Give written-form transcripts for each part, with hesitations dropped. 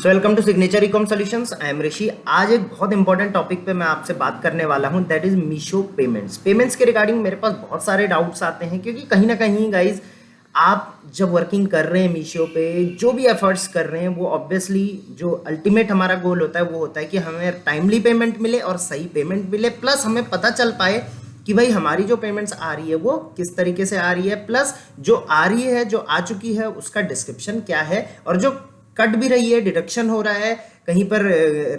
So welcome to signature ecom solutions. I am Rishi. आज एक बहुत इंपॉर्टेंट टॉपिक पे मैं आपसे बात करने वाला हूं, दैट इज मीशो पेमेंट्स के रिगार्डिंग मेरे पास बहुत सारे डाउट्स आते हैं, क्योंकि कहीं ना कहीं गाइज आप जब वर्किंग कर रहे हैं मीशो पे, जो भी एफर्ट्स कर रहे हैं, वो ऑब्वियसली जो अल्टीमेट हमारा गोल होता है वो होता है कि हमें टाइमली पेमेंट मिले और सही पेमेंट मिले, प्लस हमें पता चल पाए कि भाई हमारी जो पेमेंट्स आ रही है वो किस तरीके से आ रही है, प्लस जो आ रही है, जो आ चुकी है, उसका डिस्क्रिप्शन क्या है, और जो कट भी रही है, डिडक्शन हो रहा है, कहीं पर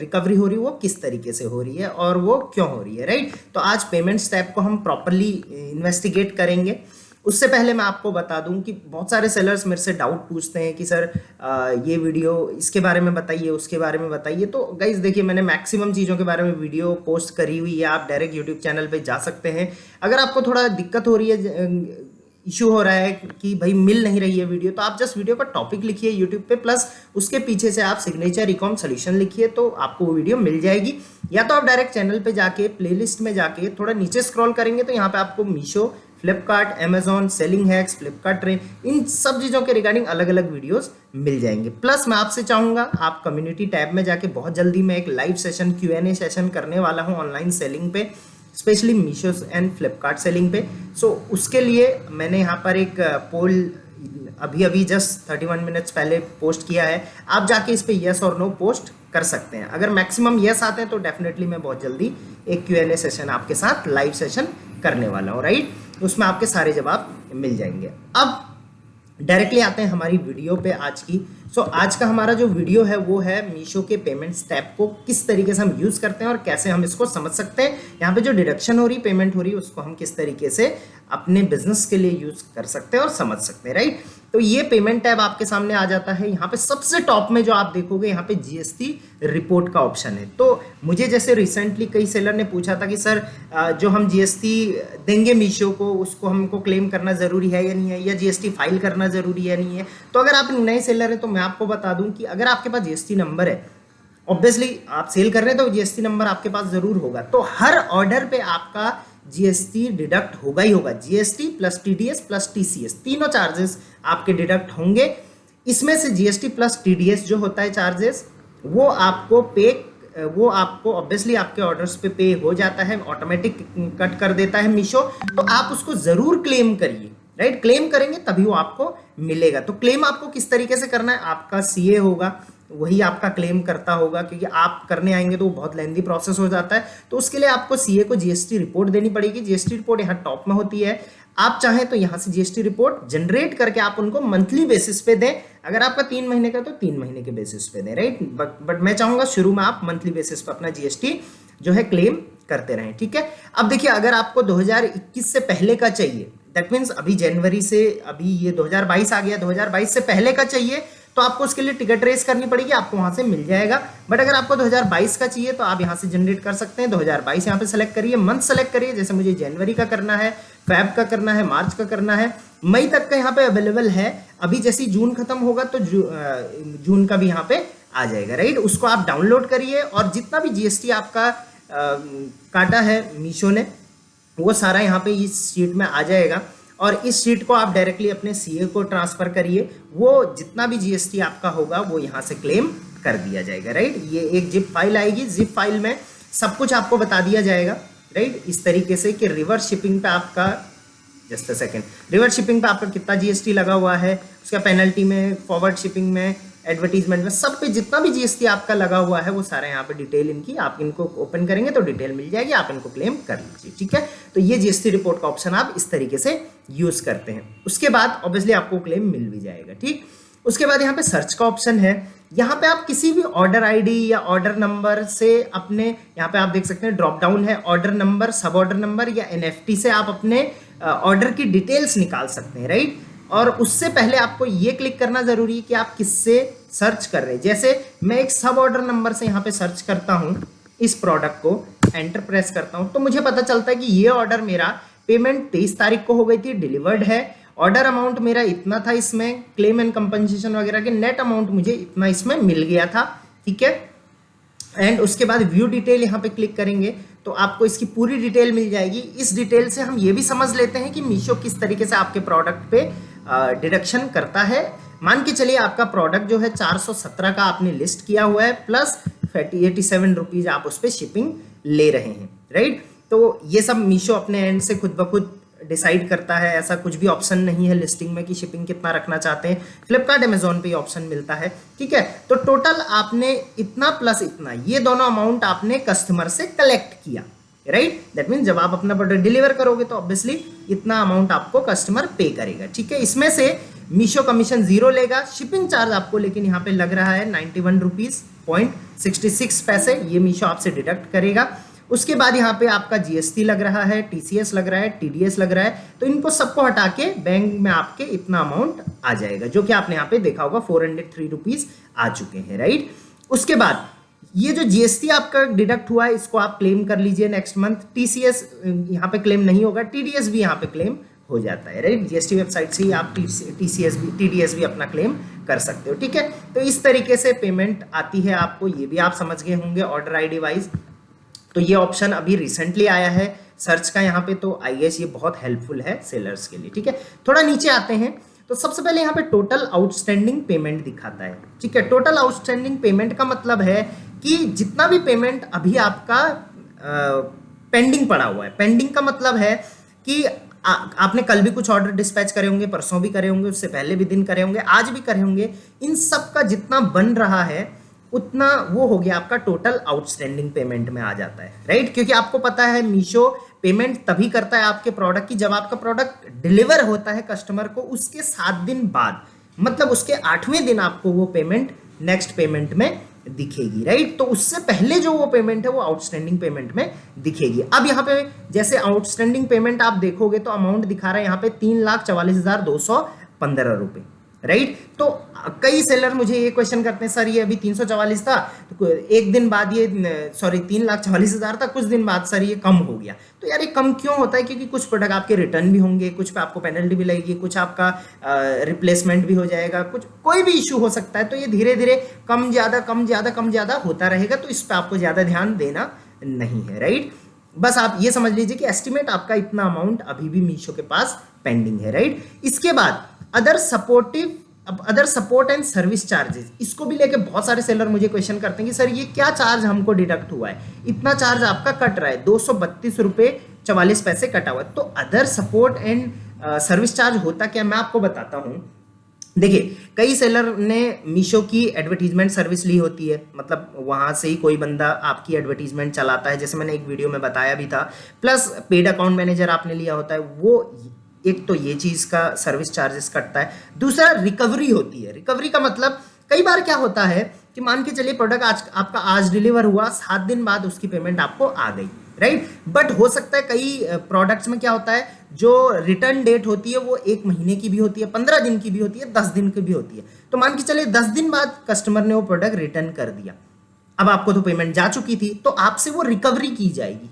रिकवरी हो रही है, वो किस तरीके से हो रही है और वो क्यों हो रही है, राइट। तो आज पेमेंट स्टेप को हम प्रॉपरली इन्वेस्टिगेट करेंगे। उससे पहले मैं आपको बता दूं कि बहुत सारे सेलर्स मेरे से डाउट पूछते हैं कि सर ये वीडियो इसके बारे में बताइए, उसके बारे में बताइए। तो गाइज देखिए, मैंने मैक्सिमम चीज़ों के बारे में वीडियो पोस्ट करी हुई है, आप डायरेक्ट यूट्यूब चैनल पे जा सकते हैं। अगर आपको थोड़ा दिक्कत हो रही है, इशू हो रहा है कि भाई मिल नहीं रही है वीडियो, तो आप जस्ट वीडियो का टॉपिक लिखिए यूट्यूब पे, प्लस उसके पीछे से आप सिग्नेचर इकॉम सोल्यूशन लिखिए, तो आपको वो वीडियो मिल जाएगी। या तो आप डायरेक्ट चैनल पे जाके प्लेलिस्ट में जाके थोड़ा नीचे स्क्रॉल करेंगे तो यहाँ पे आपको Meesho, Flipkart, Amazon, selling hacks, Flipkart train, इन सब चीज़ों के रिगार्डिंग अलग अलग वीडियोस मिल जाएंगे। प्लस मैं आपसे चाहूँगा आप कम्युनिटी टैब में जाके, बहुत जल्दी मैं एक लाइव सेशन Q&A सेशन करने वाला हूँ ऑनलाइन सेलिंग पे, specially Meesho and Flipkart selling पे। सो उसके लिए मैंने यहाँ पर एक पोल अभी जस्ट 31 मिनट्स पहले पोस्ट किया है। आप जाके इस पे येस और नो पोस्ट कर सकते हैं। अगर मैक्सिमम येस आते हैं तो डेफिनेटली मैं बहुत जल्दी एक Q&A सेशन आपके साथ लाइव सेशन करने वाला हूँ, राइट। उसमें आपके सारे जवाब मिल जाएंगे। अब डायरेक्टली आते हैं हमारी वीडियो पे आज की। आज का हमारा जो वीडियो है वो है मीशो के पेमेंट स्टेप को किस तरीके से हम यूज़ करते हैं और कैसे हम इसको समझ सकते हैं। यहाँ पे जो डिडक्शन हो रही, पेमेंट हो रही है, उसको हम किस तरीके से अपने बिजनेस के लिए यूज़ कर सकते हैं और समझ सकते हैं, राइट। तो ये पेमेंट टैब आपके सामने आ जाता है। यहाँ पे सबसे टॉप में जो आप देखोगे, यहाँ पे GST रिपोर्ट का ऑप्शन है। तो मुझे जैसे रिसेंटली कई सेलर ने पूछा था कि सर जो हम GST देंगे मीशो को, उसको हमको क्लेम करना ज़रूरी है या नहीं है, या GST फाइल करना ज़रूरी है नहीं है। तो अगर आप नए सेलर हैं तो मैं आपको बता दूं कि अगर आपके पास GST नंबर है, ऑब्वियसली आप सेल कर रहे हैं तो GST नंबर आपके पास ज़रूर होगा। तो हर ऑर्डर पे आपका GST डिडक्ट होगा ही होगा। GST plus TDS plus TCS, तीनों चार्जेस आपके डिडक्ट होंगे। इसमें से GST प्लस TDS जो होता है चार्जेस, वो आपको ऑब्वियसली आपके ऑर्डर्स पे पे हो जाता है, ऑटोमेटिक कट कर देता है मीशो। तो आप उसको ज़रूर क्लेम करिए, राइट। क्लेम करेंगे तभी वो आपको मिलेगा। तो क्लेम आपको किस तरीके से करना है, आपका CA होगा, वही आपका क्लेम करता होगा, क्योंकि आप करने आएंगे तो वो बहुत लेंदी प्रोसेस हो जाता है। तो उसके लिए आपको CA को GST रिपोर्ट देनी पड़ेगी। GST रिपोर्ट यहाँ टॉप में होती है। आप चाहें तो यहाँ से GST रिपोर्ट जनरेट करके आप उनको मंथली बेसिस पे दें। अगर आपका 3 महीने का तो 3 महीने के बेसिस पे दें, राइट। बट मैं चाहूँगा शुरू में आप मंथली बेसिस पे अपना GST जो है क्लेम करते रहें, ठीक है। अब देखिए, अगर आपको 2021 से पहले का चाहिए, दैट मीन्स अभी जनवरी से, अभी ये 2022 आ गया, 2022 से पहले का चाहिए, तो आपको उसके लिए टिकट रेस करनी पड़ेगी, आपको वहां से मिल जाएगा। बट अगर आपको 2022 का चाहिए तो आप यहाँ से जनरेट कर सकते हैं। 2022 यहाँ पे सेलेक्ट करिए, मंथ सेलेक्ट करिए, जैसे मुझे जनवरी का करना है, फेब का करना है, मार्च का करना है, मई तक का यहाँ पे अवेलेबल है। अभी जैसे जून खत्म होगा तो जून का भी यहाँ पे आ जाएगा, राइट। उसको आप डाउनलोड करिए और जितना भी GST आपका काटा है मीशो ने, वो सारा यहाँ पे इस शीट में आ जाएगा। और इस शीट को आप डायरेक्टली अपने CA को ट्रांसफर करिए, वो जितना भी GST आपका होगा वो यहाँ से क्लेम कर दिया जाएगा, राइट। ये एक जिप फाइल आएगी, जिप फाइल में सब कुछ आपको बता दिया जाएगा, राइट। इस तरीके से कि रिवर्स शिपिंग पे आपका, just a second, reverse shipping पे आपका कितना GST लगा हुआ है, उसका पेनल्टी में, फॉरवर्ड शिपिंग में, एडवर्टीजमेंट में, सब पे जितना भी GST आपका लगा हुआ है वो सारा यहाँ पे डिटेल इनकी, आप इनको ओपन करेंगे तो डिटेल मिल जाएगी, आप इनको क्लेम कर लीजिए, ठीक है। तो ये GST रिपोर्ट का ऑप्शन आप इस तरीके से यूज करते हैं। उसके बाद ऑब्वियसली आपको क्लेम मिल भी जाएगा, ठीक। उसके बाद यहाँ पे सर्च का ऑप्शन है। यहाँ पे आप किसी भी ऑर्डर ID या ऑर्डर नंबर से अपने, यहाँ पे आप देख सकते हैं ड्रॉप डाउन है, ऑर्डर नंबर, सब ऑर्डर नंबर या NFT से आप अपने ऑर्डर की डिटेल्स निकाल सकते हैं, राइट। और उससे पहले आपको ये क्लिक करना जरूरी है कि आप किससे सर्च कर रहे हैं। जैसे मैं एक सब ऑर्डर नंबर से यहाँ पे सर्च करता हूँ, इस प्रोडक्ट को एंटर प्रेस करता हूँ, तो मुझे पता चलता है कि ये ऑर्डर मेरा पेमेंट 23 तारीख को हो गई थी, डिलीवर्ड है, ऑर्डर अमाउंट मेरा इतना था, इसमें क्लेम एंड कंपनसेशन वगैरह के नेट अमाउंट मुझे इतना इसमें मिल गया था, ठीक है। एंड उसके बाद व्यू डिटेल यहाँ पे क्लिक करेंगे तो आपको इसकी पूरी डिटेल मिल जाएगी। इस डिटेल से हम ये भी समझ लेते हैं कि मीशो किस तरीके से आपके प्रोडक्ट पे डिडक्शन करता है मान के चलिए आपका प्रोडक्ट जो है 417 का आपने लिस्ट किया हुआ है, प्लस 87 रुपीज आप उस पर शिपिंग ले रहे हैं, राइट। तो ये सब मीशो अपने एंड से खुद ब खुद डिसाइड करता है, ऐसा कुछ भी ऑप्शन नहीं है लिस्टिंग में कि शिपिंग कितना रखना चाहते हैं। फ्लिपकार्ट अमेजोन पे ऑप्शन मिलता है, ठीक है। तो टोटल आपने इतना प्लस इतना, ये दोनों अमाउंट आपने कस्टमर से कलेक्ट किया, राइट। दैट मीन जब आप अपना प्रोडक्ट डिलीवर करोगे तो ऑब्वियसली इतना अमाउंट आपको कस्टमर पे करेगा, ठीक है। इसमें से मीशो कमीशन 0 लेगा, शिपिंग चार्ज आपको लेकिन यहाँ पे लग रहा है 91 रुपीज 66 पैसे, ये मीशो आपसे डिडक्ट करेगा। उसके बाद यहाँ पे आपका जीएसटी लग रहा है, टीसीएस लग रहा है, टीडीएस लग रहा है। तो इनको सबको हटा के बैंक में आपके इतना अमाउंट आ जाएगा, जो कि आपने यहाँ पे देखा होगा 403 रुपीज आ चुके हैं, राइट। उसके बाद ये जो जीएसटी आपका डिडक्ट हुआ है इसको आप क्लेम कर लीजिए नेक्स्ट मंथ। टीसीएस यहाँ पे क्लेम नहीं होगा, टीडीएस भी यहाँ पे क्लेम हो जाता है, राइट। जीएसटी वेबसाइट से ही आप टीसीएस भी टीडीएस भी अपना क्लेम कर सकते हो, ठीक है। तो इस तरीके से पेमेंट आती है आपको, ये भी आप समझ गए होंगे ऑर्डर आईडी वाइज। तो ये ऑप्शन अभी रिसेंटली आया है सर्च का यहाँ पे, तो आई गेस ये बहुत हेल्पफुल है सेलर्स के लिए, ठीक है। थोड़ा नीचे आते हैं तो सबसे पहले यहाँ पे टोटल आउटस्टैंडिंग पेमेंट दिखाता है, ठीक है। टोटल आउटस्टैंडिंग पेमेंट का मतलब है कि जितना भी पेमेंट अभी आपका पेंडिंग पड़ा हुआ है। पेंडिंग का मतलब है कि आपने कल भी कुछ ऑर्डर डिस्पैच करे होंगे, परसों भी करे होंगे, उससे पहले भी दिन करे होंगे, आज भी करे होंगे, इन सब का जितना बन रहा है उतना वो हो गया आपका टोटल आउटस्टैंडिंग पेमेंट में आ जाता है, राइट। क्योंकि आपको पता है मीशो पेमेंट तभी करता है आपके प्रोडक्ट की जब आपका प्रोडक्ट डिलीवर होता है कस्टमर को, उसके 7 दिन बाद, मतलब उसके 8वें दिन आपको वो पेमेंट नेक्स्ट पेमेंट में दिखेगी, राइट। तो उससे पहले जो वो पेमेंट है वो आउटस्टैंडिंग पेमेंट में दिखेगी। अब यहाँ पे जैसे आउटस्टैंडिंग पेमेंट आप देखोगे तो अमाउंट दिखा रहा है यहाँ पे 3,44,215 रुपये, राइट। तो कई सेलर मुझे ये क्वेश्चन करते हैं, सर ये अभी 344 था तो एक दिन बाद ये 3,44,000 था, कुछ दिन बाद सर ये कम हो गया। तो यार ये कम क्यों होता है? क्योंकि कुछ प्रोडक्ट आपके रिटर्न भी होंगे, कुछ पे आपको पेनल्टी भी लगेगी, कुछ आपका रिप्लेसमेंट भी हो जाएगा, कुछ कोई भी इशू हो सकता है। तो ये धीरे धीरे कम ज़्यादा होता रहेगा, तो इस पर आपको ज़्यादा ध्यान देना नहीं है, राइट। बस आप ये समझ लीजिए कि एस्टिमेट आपका इतना अमाउंट अभी भी मीशो के पास पेंडिंग है, राइट। इसके बाद other support and service charges, इसको भी लेके बहुत सारे सेलर मुझे क्वेश्चन करते हैं कि सर ये क्या चार्ज हमको डिडक्ट हुआ है, इतना चार्ज आपका कट रहा है, 232 रुपये 44 पैसे कटा हुआ है। तो other support and service charge होता क्या, मैं आपको बताता हूँ। देखिए, कई सेलर ने मीशो की एडवर्टीजमेंट सर्विस ली होती है, मतलब वहाँ से ही कोई बंदा आपकी एडवर्टीजमेंट चलाता है, जैसे मैंने एक वीडियो में बताया भी था। प्लस पेड अकाउंट मैनेजर आपने लिया होता है, वो एक तो ये चीज़ का सर्विस चार्जेस कटता है। दूसरा रिकवरी होती है। रिकवरी का मतलब कई बार क्या होता है कि मान के चलिए प्रोडक्ट आपका आज डिलीवर हुआ, 7 दिन बाद उसकी पेमेंट आपको आ गई, राइट। बट हो सकता है कई प्रोडक्ट्स में क्या होता है, जो रिटर्न डेट होती है वो 1 महीने की भी होती है, 15 दिन की भी होती है, 10 दिन की भी होती है। तो मान के चलिए 10 दिन बाद कस्टमर ने वो प्रोडक्ट रिटर्न कर दिया, अब आपको तो पेमेंट जा चुकी थी, तो आपसे वो रिकवरी की जाएगी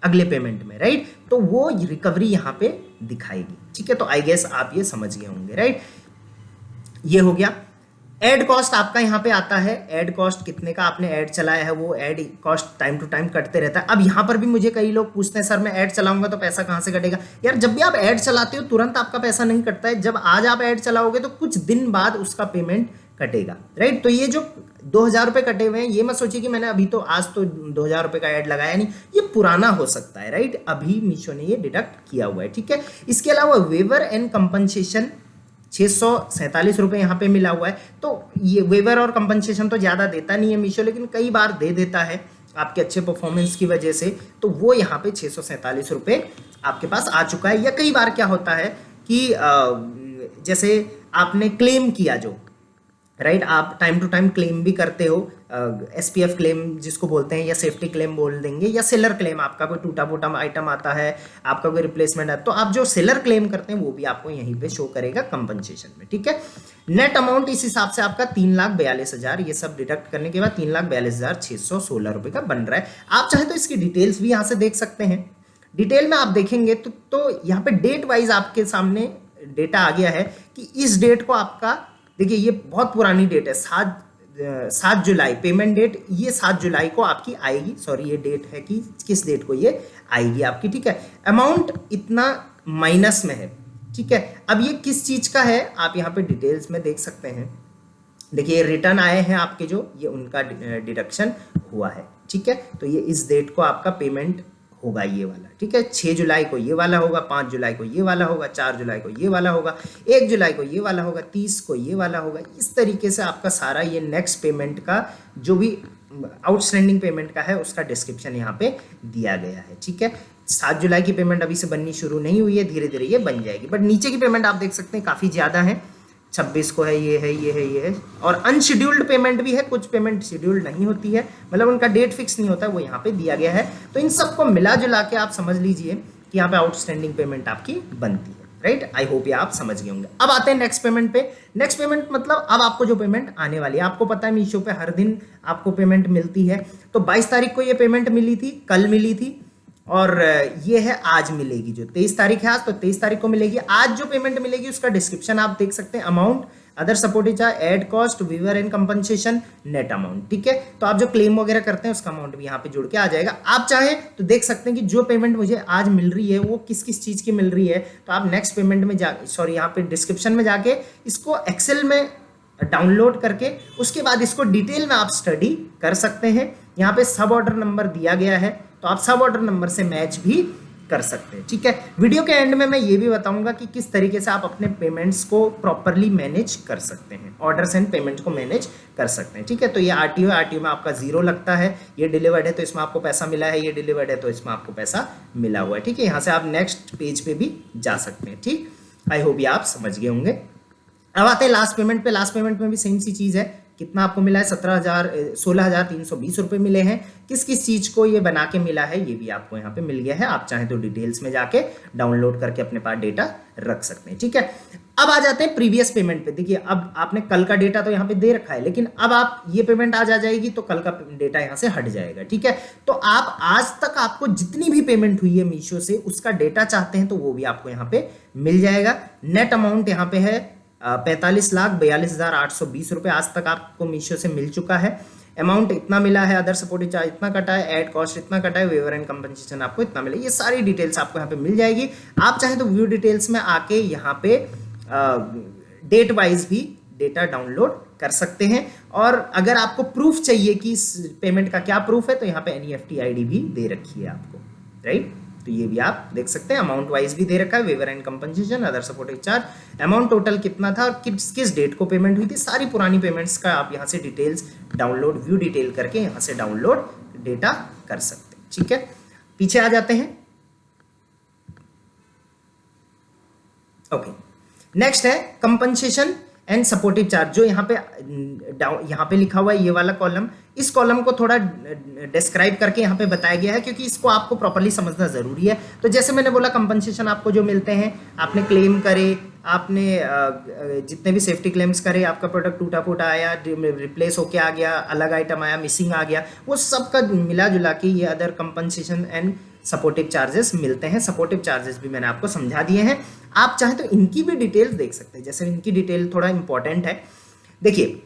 अगले पेमेंट में, राइट। तो वो रिकवरी यहाँ पे दिखाएगी, ठीक है। तो आई गेस आप ये समझ गए होंगे, राइट। ये हो गया। एड कॉस्ट आपका यहाँ पे आता है। एड कॉस्ट कितने का आपने ऐड चलाया है, वो ad cost time to time कटते रहता है। अब यहाँ पर भी मुझे कई लोग पूछते हैं, सर मैं ऐड चलाऊंगा तो पैसा कहाँ से कटेगा? यार जब भी आप ऐड चलाते हो तुरंत आपका पैसा नहीं कटता है, जब आज आप ऐड चलाओगे तो कुछ दिन बाद उसका पेमेंट कटेगा, राइट। तो ये जो 2,000 रुपये कटे हुए हैं, ये मत सोचिए कि मैंने अभी तो आज तो 2,000 रुपये का ऐड लगाया नहीं, ये पुराना हो सकता है, राइट। अभी मीशो ने ये डिडक्ट किया हुआ है, ठीक है। इसके अलावा वेवर एंड कंपनसेशन 647 रुपये यहाँ पे मिला हुआ है। तो ये वेवर और कंपनसेशन तो ज़्यादा देता नहीं है मीशो, लेकिन कई बार दे देता है आपके अच्छे परफॉर्मेंस की वजह से। तो वो यहाँ पे 647 रुपये आपके पास आ चुका है। या कई बार क्या होता है कि जैसे आपने क्लेम किया जो, राइट, आप टाइम टू टाइम क्लेम भी करते हो, SPF क्लेम जिसको बोलते हैं, या सेफ्टी क्लेम बोल देंगे, या सेलर क्लेम, आपका कोई टूटा फूटा आइटम आता है, आपका कोई रिप्लेसमेंट है, तो आप जो सेलर क्लेम करते हैं वो भी आपको यहीं पे शो करेगा कंपनसेशन में, ठीक है। नेट अमाउंट इस हिसाब से आपका 3,42,000, ये सब डिडक्ट करने के बाद 3,42,616 रुपये का बन रहा है। आप चाहे तो इसकी डिटेल्स भी यहाँ से देख सकते हैं। डिटेल में आप देखेंगे तो यहाँ पे डेट वाइज आपके सामने डेटा आ गया है कि इस डेट को आपका, देखिए ये बहुत पुरानी डेट है, 7 जुलाई पेमेंट डेट, ये 7 जुलाई को आपकी आएगी। सॉरी, ये डेट है कि किस डेट को ये आएगी आपकी, ठीक है। अमाउंट इतना माइनस में है, ठीक है। अब ये किस चीज का है आप यहाँ पे डिटेल्स में देख सकते हैं। देखिए रिटर्न आए हैं आपके जो, ये उनका डिडक्शन हुआ है, ठीक है। तो ये इस डेट को आपका पेमेंट होगा ये वाला, ठीक है। 6 जुलाई को ये वाला होगा, 5 जुलाई को ये वाला होगा, 4 जुलाई को ये वाला होगा, 1 जुलाई को ये वाला होगा, 30 को ये वाला होगा। इस तरीके से आपका सारा ये नेक्स्ट पेमेंट का जो भी आउटस्टैंडिंग पेमेंट का है उसका डिस्क्रिप्शन यहाँ पे दिया गया है, ठीक है। 7 जुलाई की पेमेंट अभी से बननी शुरू नहीं हुई है, धीरे धीरे ये बन जाएगी, बट नीचे की पेमेंट आप देख सकते हैं काफ़ी ज़्यादा है। 26 को है, ये है, ये है, ये है, और अनशेड्यूल्ड पेमेंट भी है। कुछ पेमेंट शेड्यूल्ड नहीं होती है, मतलब उनका डेट फिक्स नहीं होता, वो यहाँ पे दिया गया है। तो इन सबको मिला जुला के आप समझ लीजिए कि यहाँ पे आउटस्टैंडिंग पेमेंट आपकी बनती है, राइट। आई होप ये आप समझ गए होंगे। अब आते हैं नेक्स्ट पेमेंट पे। नेक्स्ट पेमेंट मतलब अब आपको जो पेमेंट आने वाली है, आपको पता है मीशो पे हर दिन आपको पेमेंट मिलती है। तो 22 तारीख को ये पेमेंट मिली थी, कल मिली थी, और ये है आज मिलेगी। जो 23 तारीख है आज, तो 23 तारीख को मिलेगी। आज जो पेमेंट मिलेगी उसका डिस्क्रिप्शन आप देख सकते हैं। Amount, other supportive charge, ad cost, waiver and compensation, net amount, ठीक है। तो आप जो क्लेम वगैरह करते हैं उसका अमाउंट भी यहाँ पे जुड़ के आ जाएगा। आप चाहें तो देख सकते हैं कि जो पेमेंट मुझे आज मिल रही है वो किस किस चीज़ की मिल रही है। तो आप नेक्स्ट पेमेंट में यहाँ पे डिस्क्रिप्शन में जाके इसको एक्सेल में डाउनलोड करके उसके बाद इसको डिटेल में आप स्टडी कर सकते हैं। यहाँ पे सब ऑर्डर नंबर दिया गया है, तो आप सब ऑर्डर नंबर से मैच भी कर सकते हैं, ठीक है। वीडियो के एंड में मैं ये भी बताऊंगा कि किस तरीके से आप अपने पेमेंट्स को प्रॉपरली मैनेज कर सकते हैं, ऑर्डर्स एंड पेमेंट्स को मैनेज कर सकते हैं, ठीक है। तो ये आरटीओ, आरटीओ में आपका 0 लगता है। ये डिलीवर्ड है तो इसमें आपको पैसा मिला है, ये डिलीवर्ड है तो इसमें आपको पैसा मिला हुआ है, ठीक है। यहाँ से आप नेक्स्ट पेज पे भी जा सकते हैं, ठीक। आई होप ये आप समझ गए होंगे। अब आते हैं लास्ट पेमेंट पे। लास्ट पेमेंट में भी सेम सी चीज़ है। कितना आपको मिला है? 16,320 रुपये मिले हैं। किस किस चीज़ को ये बना के मिला है ये भी आपको यहाँ पे मिल गया है। आप चाहें तो डिटेल्स में जाके डाउनलोड करके अपने पास डेटा रख सकते हैं, ठीक है। अब आ जाते हैं प्रीवियस पेमेंट पे। देखिए अब आपने कल का डेटा तो यहाँ पे दे रखा है, लेकिन अब आप ये पेमेंट आज आ जाएगी तो कल का डेटा यहाँ से हट जाएगा, ठीक है। तो आप आज तक आपको जितनी भी पेमेंट हुई है मीशो से उसका डेटा चाहते हैं तो वो भी आपको यहाँ पे मिल जाएगा। नेट अमाउंट यहाँ पे है 45,42,820 रुपये आज तक आपको मीशो से मिल चुका है। अमाउंट इतना मिला है, अदर सपोर्टिव चार्ज इतना कटा है, एड कॉस्ट इतना कटा है, वेवर एंड कंपनसेशन आपको इतना मिला। ये सारी डिटेल्स आपको यहाँ पे मिल जाएगी। आप चाहें तो व्यू डिटेल्स में आके यहाँ पे डेट वाइज भी डेटा डाउनलोड कर सकते हैं। और अगर आपको प्रूफ चाहिए कि इस पेमेंट का क्या प्रूफ है तो यहाँ पे एनईएफटी आईडी भी दे रखी है आपको, राइट। तो ये भी आप देख सकते हैं। अमाउंट वाइज भी दे रखा है, waiver and compensation, other supportive charge, amount total कितना था और किस डेट को पेमेंट हुई थी, सारी पुरानी पेमेंट्स का आप यहाँ से डिटेल्स डाउनलोड, व्यू डिटेल करके यहाँ से डाउनलोड डेटा कर सकते हैं, ठीक है। पीछे आ जाते हैं। ओके, नेक्स्ट है कंपनसेशन एंड सपोर्टिव चार्ज। जो यहाँ पे लिखा हुआ है ये वाला कॉलम, इस कॉलम को थोड़ा डिस्क्राइब करके यहाँ पे बताया गया है क्योंकि इसको आपको प्रॉपर्ली समझना जरूरी है। तो जैसे मैंने बोला कंपनसेशन आपको जो मिलते हैं, आपने क्लेम करे, आपने जितने भी सेफ्टी क्लेम्स करे, आपका प्रोडक्ट टूटा फूटा आया, रिप्लेस होके आ गया, अलग आइटम आया, मिसिंग आ गया, वो सब का मिला जुला के ये other compensation and supportive charges मिलते हैं। सपोर्टिव चार्जेस भी मैंने आपको समझा दिए हैं। आप चाहें तो इनकी भी डिटेल्स देख सकते हैं। जैसे इनकी डिटेल थोड़ा इंपॉर्टेंट है। देखिए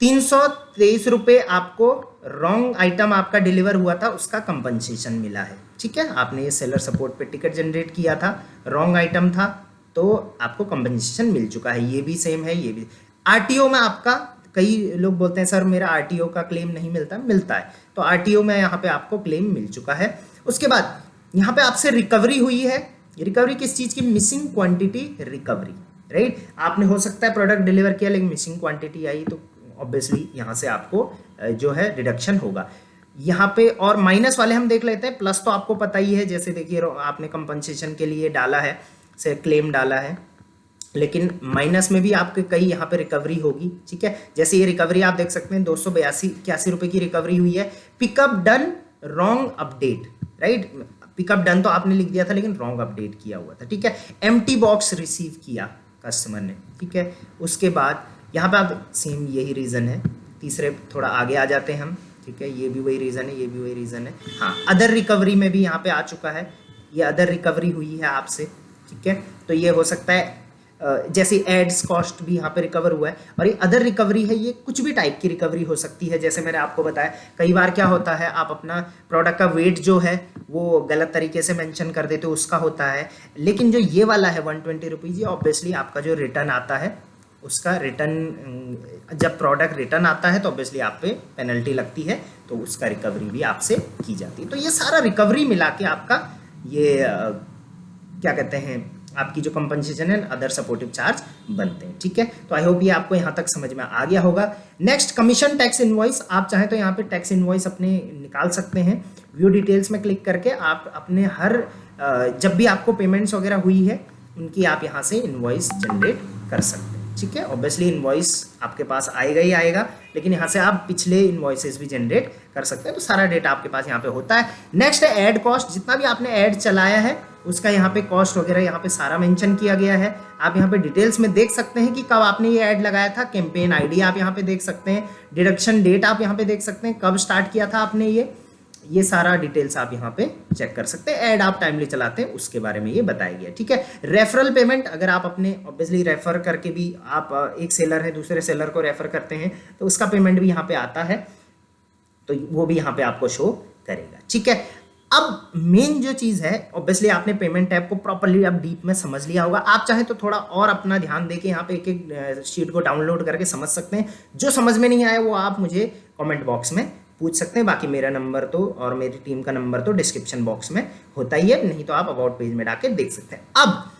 323 रुपये आपको रॉन्ग आइटम आपका डिलीवर हुआ था, उसका कंपनसेशन मिला है, ठीक है। आपने ये सेलर सपोर्ट पे टिकट जनरेट किया था, रॉन्ग आइटम था, तो आपको कंपनसेशन मिल चुका है। ये भी सेम है, ये भी। आरटीओ में आपका, कई लोग बोलते हैं सर मेरा आरटीओ का क्लेम नहीं मिलता, मिलता है। तो आरटीओ में यहाँ पे आपको क्लेम मिल चुका है। उसके बाद यहाँ पे आपसे रिकवरी हुई है। रिकवरी किस चीज़ की? Missing quantity recovery, right. आपने हो सकता है प्रोडक्ट डिलीवर किया लेकिन मिसिंग क्वांटिटी आई, तो ऑब्वियसली यहाँ से आपको जो है रिडक्शन होगा यहाँ पे। और माइनस वाले हम देख लेते हैं। प्लस तो आपको पता ही है, जैसे देखिए आपने कंपनसेशन के लिए डाला है, से क्लेम डाला है, लेकिन माइनस में भी आपके कई यहाँ पे रिकवरी होगी, ठीक है। जैसे ये रिकवरी आप देख सकते हैं 282 रुपये की रिकवरी हुई है। Pickup done wrong update, right. Pickup done तो आपने लिख दिया था लेकिन रॉन्ग अपडेट किया हुआ था, ठीक है। एम्प्टी बॉक्स रिसीव किया कस्टमर ने, ठीक है। उसके बाद यहाँ पे आप सेम यही रीज़न है। तीसरे थोड़ा आगे आ जाते हैं हम, ठीक है। ये भी वही रीज़न है, ये भी वही रीज़न है। हाँ, अदर रिकवरी में भी यहाँ पे आ चुका है, ये अदर रिकवरी हुई है आपसे, ठीक है। तो ये हो सकता है जैसे एड्स कॉस्ट भी यहाँ पे रिकवर हुआ है। और ये अदर रिकवरी है, ये कुछ भी टाइप की रिकवरी हो सकती है। जैसे मैंने आपको बताया कई बार क्या होता है, आप अपना प्रोडक्ट का वेट जो है वो गलत तरीके से मेंशन कर देते हो, उसका होता है। लेकिन जो ये वाला है 120 रुपीज़, ये ऑब्वियसली आपका जो रिटर्न आता है उसका रिटर्न, जब प्रोडक्ट रिटर्न आता है तो ऑब्वियसली आप पे पेनल्टी लगती है, तो उसका रिकवरी भी आपसे की जाती है। तो ये सारा रिकवरी मिला के आपका ये क्या कहते हैं, आपकी जो कंपनसेशन है अदर सपोर्टिव चार्ज बनते हैं। ठीक है, तो आई होप ये आपको यहाँ तक समझ में आ गया होगा। Next, commission tax invoice. आप चाहें तो यहाँ पे टैक्स इनवॉइस अपने निकाल सकते हैं। व्यू डिटेल्स में क्लिक करके आप अपने हर जब भी आपको पेमेंट्स वगैरह हुई है उनकी आप यहाँ से इनवॉइस जनरेट कर सकते हैं। ठीक है, ऑब्वियसली इनवॉइस आपके पास आएगा ही आएगा, लेकिन यहाँ से आप पिछले इनवॉइसेस भी जनरेट कर सकते हैं। तो सारा डेटा आपके पास यहाँ पे होता है। नेक्स्ट है ऐड कॉस्ट। जितना भी आपने ऐड चलाया है उसका यहाँ पे कॉस्ट वगैरह यहाँ पे सारा मेंशन किया गया है। आप यहाँ पे डिटेल्स में देख सकते हैं कि कब आपने ये ऐड लगाया था। कैंपेन आईडी आप यहाँ पे देख सकते हैं। डिडक्शन डेट आप यहाँ पे देख सकते हैं, कब स्टार्ट किया था आपने ये सारा डिटेल्स आप यहाँ पे चेक कर सकते हैं। ऐड आप टाइमली चलाते हैं उसके बारे में ये बताया गया। ठीक है, रेफरल पेमेंट, अगर आप अपने ऑब्वियसली रेफर करके भी आप एक सेलर है दूसरे सेलर को रेफर करते हैं तो उसका पेमेंट भी यहाँ पे आता है, तो वो भी यहाँ पे आपको शो करेगा। ठीक है, अब मेन जो चीज़ है, ऑब्वियसली आपने पेमेंट ऐप को प्रॉपर्ली अब डीप में समझ लिया होगा। आप चाहे तो थोड़ा और अपना ध्यान देके यहाँ पे एक एक शीट को डाउनलोड करके समझ सकते हैं। जो समझ में नहीं आया वो आप मुझे कमेंट बॉक्स में पूछ सकते हैं। बाकी मेरा नंबर तो और मेरी टीम का नंबर तो डिस्क्रिप्शन बॉक्स में होता ही है, नहीं तो आप अबाउट पेज में डाके देख सकते हैं। अब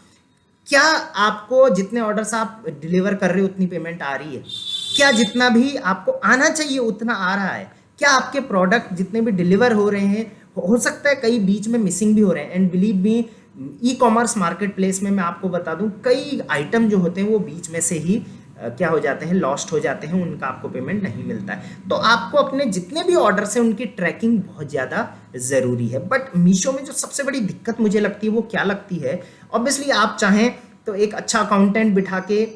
क्या आपको जितने ऑर्डर्स आप डिलीवर कर रहे हो उतनी पेमेंट आ रही है? क्या जितना भी आपको आना चाहिए उतना आ रहा है? क्या आपके प्रोडक्ट जितने भी डिलीवर हो रहे हैं, हो सकता है कई बीच में मिसिंग भी हो रहे हैं। And believe me, e commerce market place में मैं आपको बता दूं कई आइटम जो होते हैं वो बीच में से ही क्या हो जाते हैं, लॉस्ट हो जाते हैं, उनका आपको पेमेंट नहीं मिलता है। तो आपको अपने जितने भी ऑर्डर्स हैं उनकी ट्रैकिंग बहुत ज़्यादा ज़रूरी है। बट मीशो में जो सबसे बड़ी दिक्कत मुझे लगती है वो क्या लगती है, ऑब्वियसली आप चाहें तो एक अच्छा अकाउंटेंट बिठा के,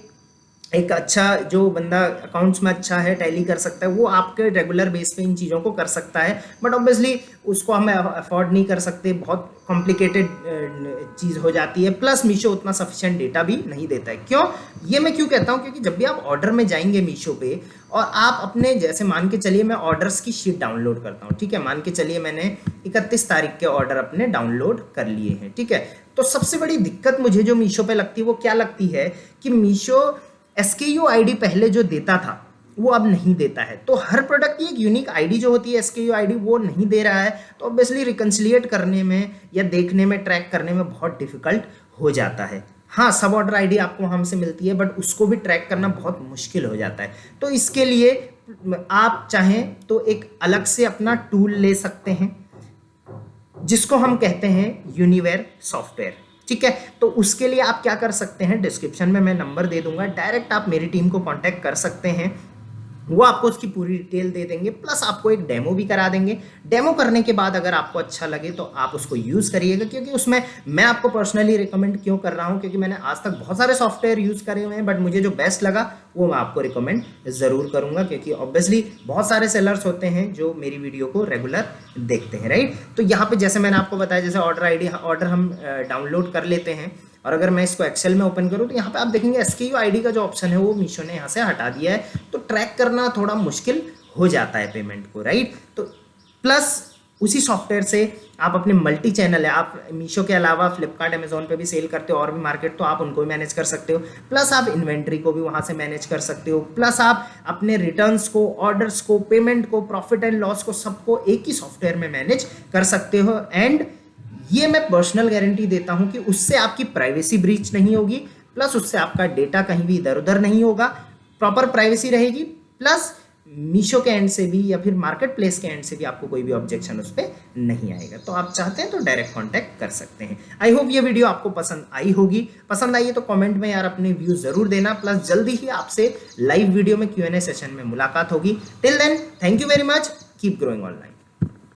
एक अच्छा जो बंदा अकाउंट्स में अच्छा है, टैली कर सकता है, वो आपके रेगुलर बेस पे इन चीज़ों को कर सकता है। बट ऑब्वियसली उसको हम अफोर्ड नहीं कर सकते, बहुत कॉम्प्लिकेटेड चीज़ हो जाती है। प्लस मीशो उतना सफिशिएंट डेटा भी नहीं देता है। क्यों, ये मैं क्यों कहता हूँ, क्योंकि जब भी आप ऑर्डर में जाएंगे मीशो पे और आप अपने, जैसे मान के चलिए मैं ऑर्डर्स की शीट डाउनलोड करता हूँ। ठीक है, मान के चलिए मैंने 31 तारीख के ऑर्डर अपने डाउनलोड कर लिए हैं। ठीक है, तो सबसे बड़ी दिक्कत मुझे जो मीशो पे लगती है वो क्या लगती है कि मीशो SKU आईडी पहले जो देता था वो अब नहीं देता है। तो हर प्रोडक्ट की एक यूनिक आईडी जो होती है, SKU आईडी, वो नहीं दे रहा है। तो ऑब्वियसली रिकंसिलिएट करने में या देखने में, ट्रैक करने में बहुत डिफिकल्ट हो जाता है। हाँ, सब ऑर्डर आईडी आपको हमसे मिलती है बट उसको भी ट्रैक करना बहुत मुश्किल हो जाता है। तो इसके लिए आप चाहें तो एक अलग से अपना टूल ले सकते हैं जिसको हम कहते हैं यूनिवेयर सॉफ्टवेयर। ठीक है, तो उसके लिए आप क्या कर सकते हैं, डिस्क्रिप्शन में मैं नंबर दे दूंगा, डायरेक्ट आप मेरी टीम को कांटेक्ट कर सकते हैं। वो आपको उसकी पूरी डिटेल दे देंगे, प्लस आपको एक डेमो भी करा देंगे। डेमो करने के बाद अगर आपको अच्छा लगे तो आप उसको यूज़ करिएगा, क्योंकि उसमें मैं आपको पर्सनली रिकमेंड क्यों कर रहा हूँ, क्योंकि मैंने आज तक बहुत सारे सॉफ्टवेयर यूज़ करे हुए हैं बट मुझे जो बेस्ट लगा वो मैं आपको रिकमेंड ज़रूर करूँगा, क्योंकि ऑब्वियसली बहुत सारे सेलर्स होते हैं जो मेरी वीडियो को रेगुलर देखते हैं, राइट। तो यहाँ पे जैसे मैंने आपको बताया, जैसे ऑर्डर हम डाउनलोड कर लेते हैं और अगर मैं इसको एक्सेल में ओपन करूँ तो यहाँ पे आप देखेंगे SKU आईडी का जो ऑप्शन है वो मीशो ने यहाँ से हटा दिया है। तो ट्रैक करना थोड़ा मुश्किल हो जाता है पेमेंट को, राइट। तो प्लस उसी सॉफ्टवेयर से आप अपने मल्टी चैनल है, आप मीशो के अलावा फ्लिपकार्ट, अमेजोन पे भी सेल करते हो और भी मार्केट, तो आप उनको भी मैनेज कर सकते हो। प्लस आप इन्वेंट्री को भी वहाँ से मैनेज कर सकते हो। प्लस आप अपने रिटर्न्स को, ऑर्डर्स को, पेमेंट को, प्रॉफिट एंड लॉस को, सबको एक ही सॉफ्टवेयर में मैनेज कर सकते हो। एंड ये मैं पर्सनल गारंटी देता हूं कि उससे आपकी प्राइवेसी ब्रीच नहीं होगी, प्लस उससे आपका डेटा कहीं भी इधर उधर नहीं होगा, प्रॉपर प्राइवेसी रहेगी। प्लस मीशो के एंड से भी या फिर मार्केट प्लेस के एंड से भी आपको कोई भी ऑब्जेक्शन उस पर नहीं आएगा। तो आप चाहते हैं तो डायरेक्ट कांटेक्ट कर सकते हैं। आई होप ये वीडियो आपको पसंद आई होगी। पसंद आई है तो कमेंट में यार अपने व्यूज जरूर देना। प्लस जल्दी ही आपसे लाइव वीडियो में Q&A सेशन में मुलाकात होगी। Till then, thank you very much, keep growing online.